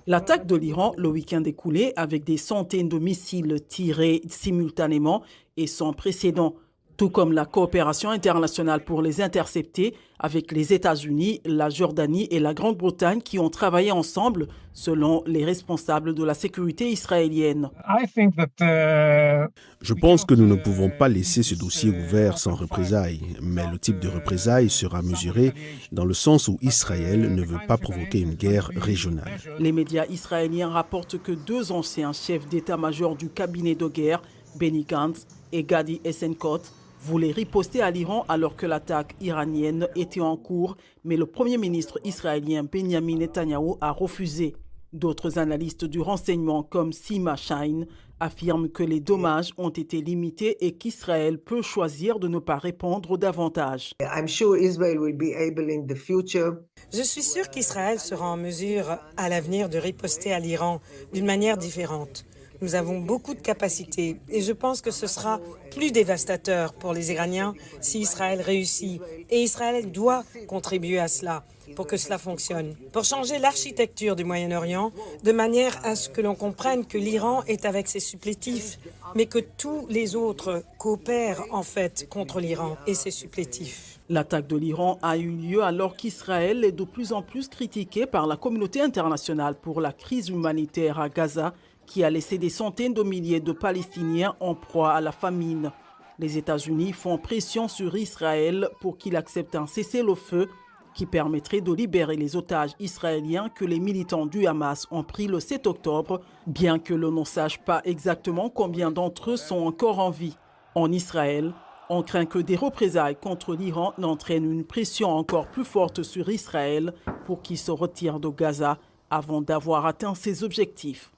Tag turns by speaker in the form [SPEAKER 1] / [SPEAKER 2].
[SPEAKER 1] L'attaque de l'Iran le week-end écoulé avec des centaines de missiles tirés simultanément est sans précédent, tout comme la coopération internationale pour les intercepter avec les États-Unis, la Jordanie et la Grande-Bretagne qui ont travaillé ensemble selon les responsables de la sécurité israélienne.
[SPEAKER 2] Je pense que nous ne pouvons pas laisser ce dossier ouvert sans représailles, mais le type de représailles sera mesuré dans le sens où Israël ne veut pas provoquer une guerre régionale.
[SPEAKER 1] Les médias israéliens rapportent que deux anciens chefs d'état-major du cabinet de guerre, Benny Gantz et Gadi Eisenkot, voulaient riposter à l'Iran alors que l'attaque iranienne était en cours, mais le Premier ministre israélien Benjamin Netanyahou a refusé. D'autres analystes du renseignement comme Sima Shine affirment que les dommages ont été limités et qu'Israël peut choisir de ne pas répondre davantage.
[SPEAKER 3] Je suis sûr qu'Israël sera en mesure à l'avenir de riposter à l'Iran d'une manière différente. Nous avons beaucoup de capacités et je pense que ce sera plus dévastateur pour les Iraniens si Israël réussit. Et Israël doit contribuer à cela pour que cela fonctionne. Pour changer l'architecture du Moyen-Orient de manière à ce que l'on comprenne que l'Iran est avec ses supplétifs, mais que tous les autres coopèrent en fait contre l'Iran et ses supplétifs.
[SPEAKER 1] L'attaque de l'Iran a eu lieu alors qu'Israël est de plus en plus critiqué par la communauté internationale pour la crise humanitaire à Gaza, qui a laissé des centaines de milliers de Palestiniens en proie à la famine. Les États-Unis font pression sur Israël pour qu'il accepte un cessez-le-feu qui permettrait de libérer les otages israéliens que les militants du Hamas ont pris le 7 octobre, bien que l'on ne sache pas exactement combien d'entre eux sont encore en vie. En Israël, on craint que des représailles contre l'Iran n'entraînent une pression encore plus forte sur Israël pour qu'il se retire de Gaza avant d'avoir atteint ses objectifs.